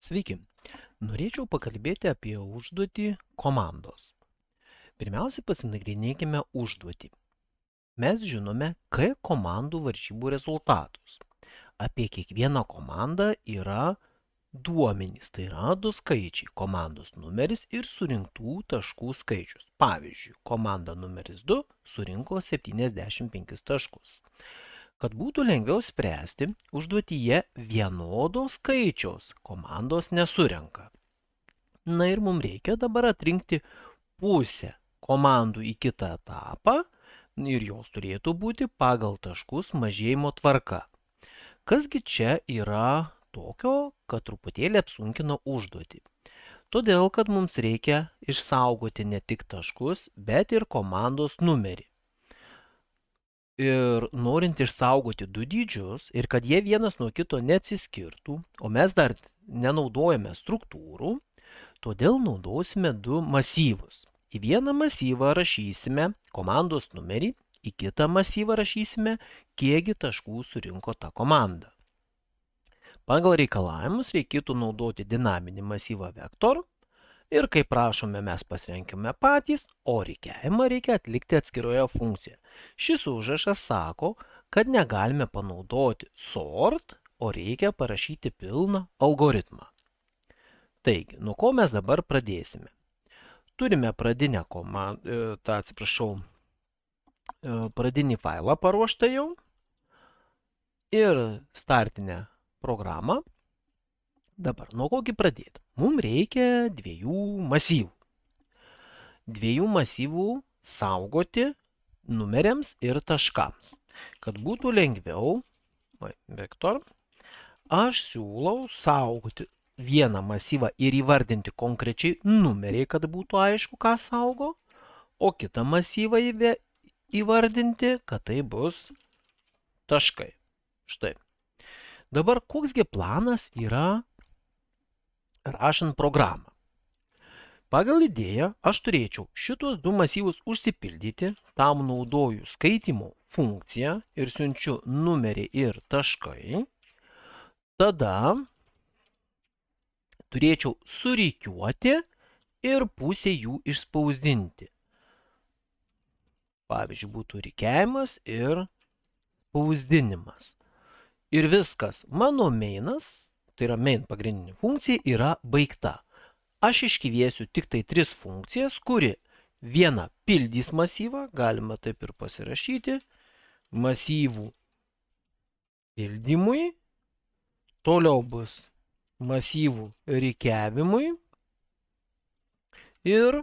Sveiki. Norėčiau pakalbėti apie užduotį komandos. Pirmiausia, pasinagrinėkime užduotį. Mes žinome K komandų varžybų rezultatus. Apie kiekvieną komandą yra duomenys, tai yra du skaičiai – komandos numeris ir surinktų taškų skaičius. Pavyzdžiui, komanda numeris 2 surinko 75 taškus. Kad būtų lengviau spręsti, užduotyje vienodo skaičiaus komandos nesurenka. Na ir mums reikia dabar atrinkti pusę komandų į kitą etapą ir jos turėtų būti pagal taškus mažėjimo tvarka. Kasgi čia yra tokio, kad truputėlį apsunkina užduotį? Todėl, kad mums reikia išsaugoti ne tik taškus, bet ir komandos numerį. Ir norint išsaugoti du dydžius ir kad jie vienas nuo kito neatsiskirtų, o mes dar nenaudojame struktūrų, todėl naudosime du masyvus. Į vieną masyvą rašysime komandos numerį, į kitą masyvą rašysime, kiekgi taškų surinko ta komanda. Pagal reikalavimus reikėtų naudoti dinaminį masyvą vektor ir kaip prašome mes pasirenkime patys, o reikiavimą reikia atlikti atskiroje funkcijoje. Šis užrašas sako, kad negalime panaudoti sort, o reikia parašyti pilną algoritmą. Taigi, nuo ko mes dabar pradėsime? Turime pradinį failą paruoštą jau ir startinę programą. Dabar, nuo kokį pradėti? Mums reikia dviejų masyvų. Dviejų masyvų saugoti numeriams ir taškams. Kad būtų lengviau, vektor, aš siūlau saugoti vieną masyvą ir įvardinti konkrečiai numeriai, kad būtų aišku, ką saugo, o kitą masyvą įvardinti, kad tai bus taškai. Štai. Dabar koksgi planas yra rašant programą. Pagal idėją aš turėčiau šitos du masyvus užsipildyti, tam naudoju skaitymo funkciją ir siunčiu numerį ir taškai. Tada turėčiau surikiuoti ir pusę jų išspausdinti. Pavyzdžiui, būtų rikiavimas ir spausdinimas. Ir viskas, mano mainas, tai yra main pagrindinė funkcija, yra baigta. Aš iškviesiu tik tai 3 funkcijas, kuri vieną pildys masyvą, galima taip ir pasirašyti, masyvų pildymui, toliau bus masyvų rikiavimui ir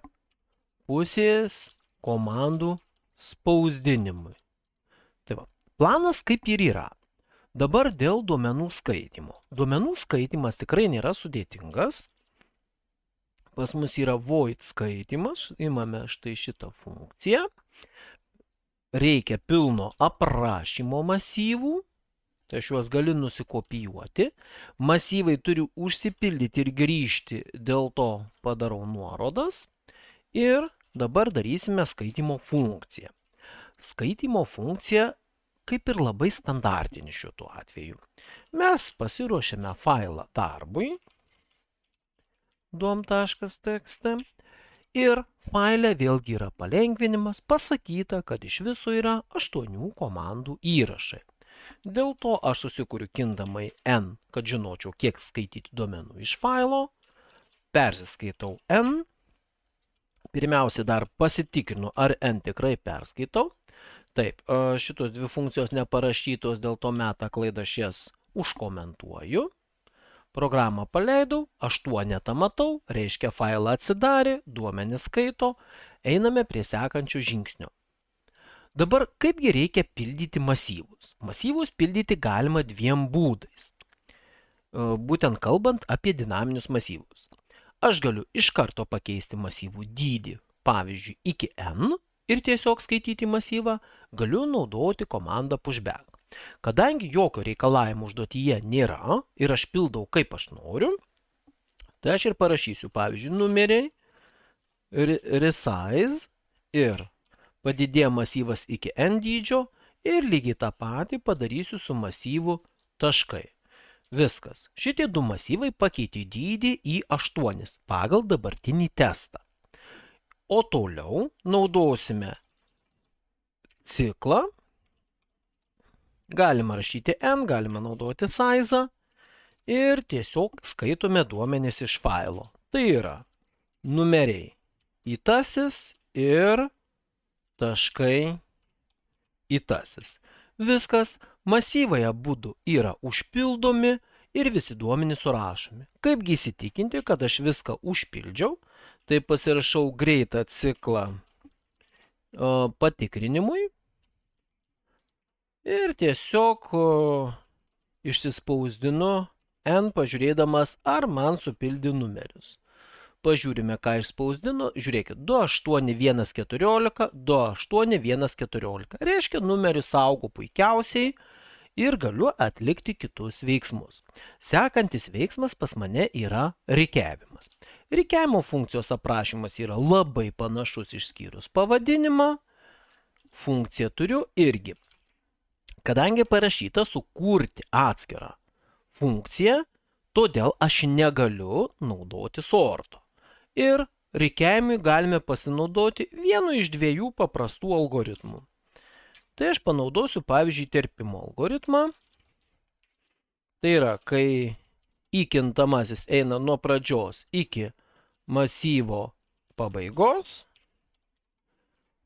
pusės komandų spausdinimui. Tai va, planas kaip ir yra. Dabar dėl duomenų skaitymo. Duomenų skaitymas tikrai nėra sudėtingas. Pas mus yra void skaitymas. Imame štai šitą funkciją. Reikia pilno aprašymo masyvų. Tai aš juos galiu nusikopijuoti. Masyvai turi užsipildyti ir grįžti, dėl to padarau nuorodas. Ir dabar darysime skaitymo funkciją. Skaitymo funkcija kaip ir labai standartinis šituo atveju. Mes pasiruošėme failą darbui, dom.txt, ir faile vėlgi yra palengvinimas, pasakyta, kad iš viso yra 8 komandų įrašai. Dėl to aš susikuriu kintamai n, kad žinočiau, kiek skaityti duomenų iš failo, persiskaitau n, pirmiausia dar pasitikrinu, ar n tikrai perskaitau. Taip, šitos dvi funkcijos neparašytos, dėl to meta klaidą aš jas užkomentuoju. Programą paleidau, 8 matau, reiškia failą atsidarė, duomenis skaito, einame prie sekančio žingsnio. Dabar kaipgi reikia pildyti masyvus? Masyvus pildyti galima 2 būdais, būtent kalbant apie dinaminius masyvus. Aš galiu iš karto pakeisti masyvų dydį, pavyzdžiui, iki n, ir tiesiog skaityti masyvą, galiu naudoti komandą pushback. Kadangi jokio reikalavimo užduotyje nėra ir aš pildau kaip aš noriu, tai aš ir parašysiu, pavyzdžiui, numeriai, resize ir padidėja masyvas iki n dydžio ir lygiai tą patį padarysiu su masyvu taškai. Viskas. Šitie du masyvai pakeitė dydį į 8 pagal dabartinį testą. O toliau naudosime ciklą. Galima rašyti n, galima naudoti size ir tiesiog skaitome duomenis iš failo. Tai yra numeriai įtasis ir taškai įtasis. Viskas, masyvai abudu yra užpildomi ir visi duomenys surašomi. Kaipgi įsitikinti, kad aš viską užpildžiau, tai pasirašau greitą ciklą patikrinimui ir tiesiog išsispausdinu n pažiūrėdamas, ar man supildė numerius. Pažiūrime, ką išspausdinu. Žiūrėkit, 28114, 28114. Reiškia, numerius saugo puikiausiai ir galiu atlikti kitus veiksmus. Sekantis veiksmas pas mane yra rikiavimas. Rikiavimo funkcijos aprašymas yra labai panašus išskyrus pavadinimą. Funkciją turiu irgi. Kadangi parašyta sukurti atskirą funkciją, todėl aš negaliu naudoti sorto. Ir rikiavimui galime pasinaudoti vienu iš dviejų paprastų algoritmų. Tai aš panaudosiu, pavyzdžiui, terpimo algoritmą. Tai yra, kai įkintamasis eina nuo pradžios iki masyvo pabaigos,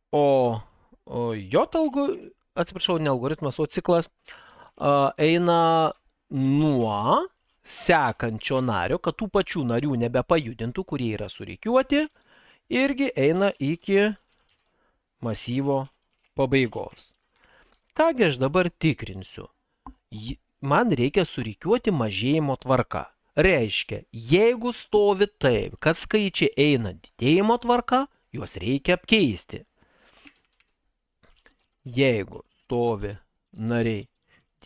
o ciklas eina nuo sekančio nario, kad tų pačių narių nebepajudintų, kurie yra surikiuoti, irgi eina iki masyvo pabaigos. Kągi aš dabar tikrinsiu? Man reikia surikiuoti mažėjimo tvarka. Reiškia, jeigu stovi taip, kad skaičiai eina didėjimo tvarka, juos reikia apkeisti. Jeigu stovi nariai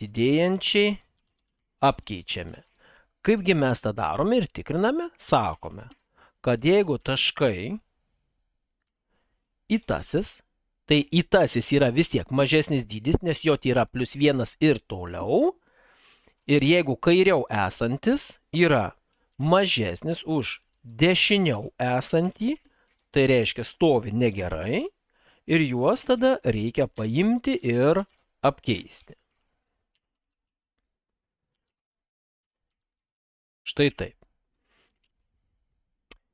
didėjančiai, apkeičiame. Kaipgi mes tą darome ir tikriname? Sakome, kad jeigu taškai įtasis, tai įtasis yra vis tiek mažesnis dydis, nes jo yra +1 ir toliau. Ir jeigu kairiau esantis yra mažesnis už dešiniau esantį, tai reiškia stovi negerai ir juos tada reikia paimti ir apkeisti. Štai taip.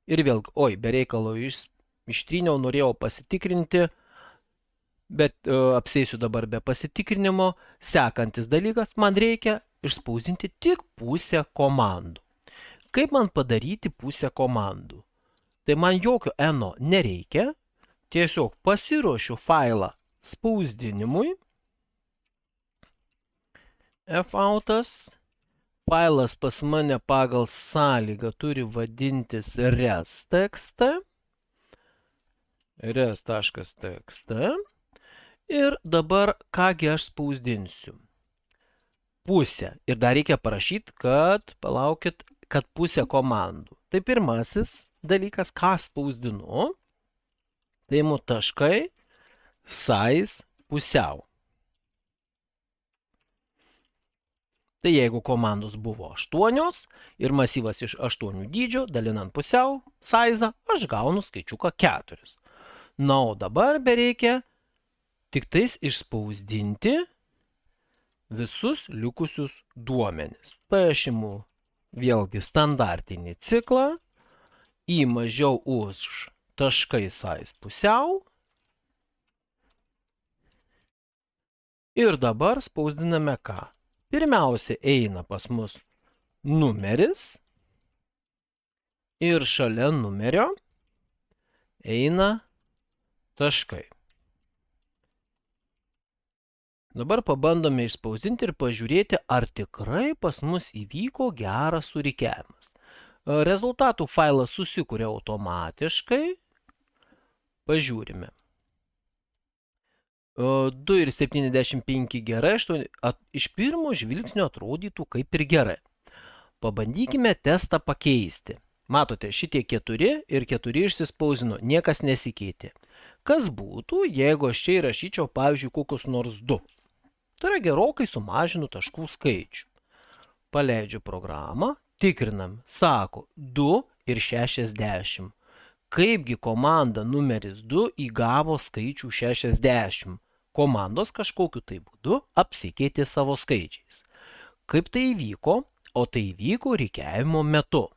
Ir vėlgi, be reikalo ištryniau, norėjau pasitikrinti, bet apsėsiu dabar be pasitikrinimo. Sekantis dalykas, man reikia išspausdinti tik pusę komandų. Kaip man padaryti pusę komandų? Tai man jokio n nereikia, tiesiog pasiruošiu failą spausdinimui. Foutas. Failas pas mane pagal sąlygą turi vadintis res.txt. res.txt. Ir dabar kągi aš spausdinsiu? Pusę. Ir dar reikia parašyti, kad pusę komandų. Tai pirmasis dalykas, ką spausdinu, tai imu taškai, size pusiau. Tai jeigu komandos buvo 8 ir masyvas iš 8 dydžio, dalinant pusiau, size, aš gaunu skaičiuką 4. Na, o dabar bereikia tik tais išspausdinti visus likusius duomenis. Tai aš imu vėlgi standartinį ciklą, į mažiau už taškai size pusiau. Ir dabar spausdiname ką? Pirmiausia eina pas mus numeris ir šalia numerio eina taškai. Dabar pabandome išspausdinti ir pažiūrėti, ar tikrai pas mus įvyko geras surikiavimas. Rezultatų failas susikuria automatiškai. Pažiūrime. 2,75 gerai, iš pirmo žvilgsnio atrodytų kaip ir gerai. Pabandykime testą pakeisti. Matote, šitie 4 ir 4 išsispausdino, niekas nesikeitė. Kas būtų, jeigu aš čia įrašyčiau, pavyzdžiui, kokius nors 2? Tai yra gerokai sumažinu taškų skaičių. Paleidžiu programą, tikrinam, sako 2 ir 60. Kaipgi komanda numeris 2 įgavo skaičių 60? Komandos kažkokiu tai būdu apsikeitė savo skaičiais. Kaip tai įvyko? O tai įvyko rikiavimo metu.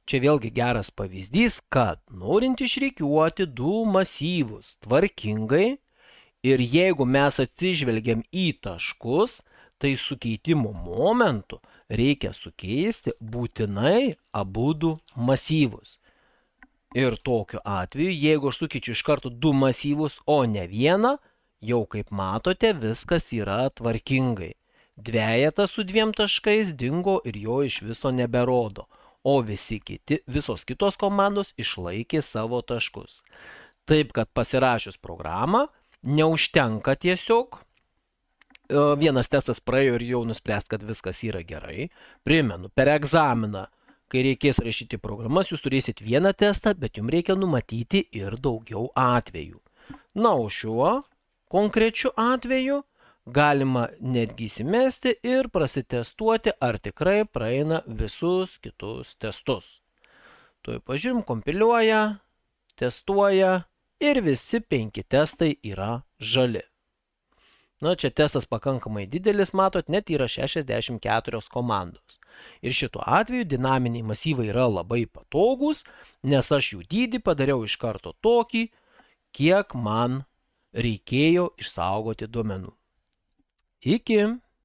Čia vėlgi geras pavyzdys, kad norint išrikiuoti du masyvus tvarkingai ir jeigu mes atsižvelgiam į taškus, tai sukeitimo momentu reikia sukeisti būtinai abudu masyvus. Ir tokiu atveju, jeigu aš sukeičiu iš karto du masyvus, o ne vieną, jau kaip matote, viskas yra tvarkingai. Dvejetas su 2 taškais dingo ir jo iš viso neberodo, o visos kitos komandos išlaikė savo taškus. Taip, kad pasirašius programą, neužtenka tiesiog vienas testas praėjo ir jau nuspręs, kad viskas yra gerai. Primenu, per egzaminą, kai reikės rašyti programas, jūs turėsit vieną testą, bet jums reikia numatyti ir daugiau atvejų. Na, o šiuo konkrečiu atveju galima netgi įsimesti ir prasitestuoti, ar tikrai praeina visus kitus testus. Tuoj pažiūrim, kompiliuoja, testuoja ir visi 5 testai yra žali. Na, čia testas pakankamai didelis, matot, net yra 64 komandos. Ir šituo atveju dinaminiai masyvai yra labai patogūs, nes aš jų dydį padariau iš karto tokį, kiek man reikėjo išsaugoti duomenų. Iki.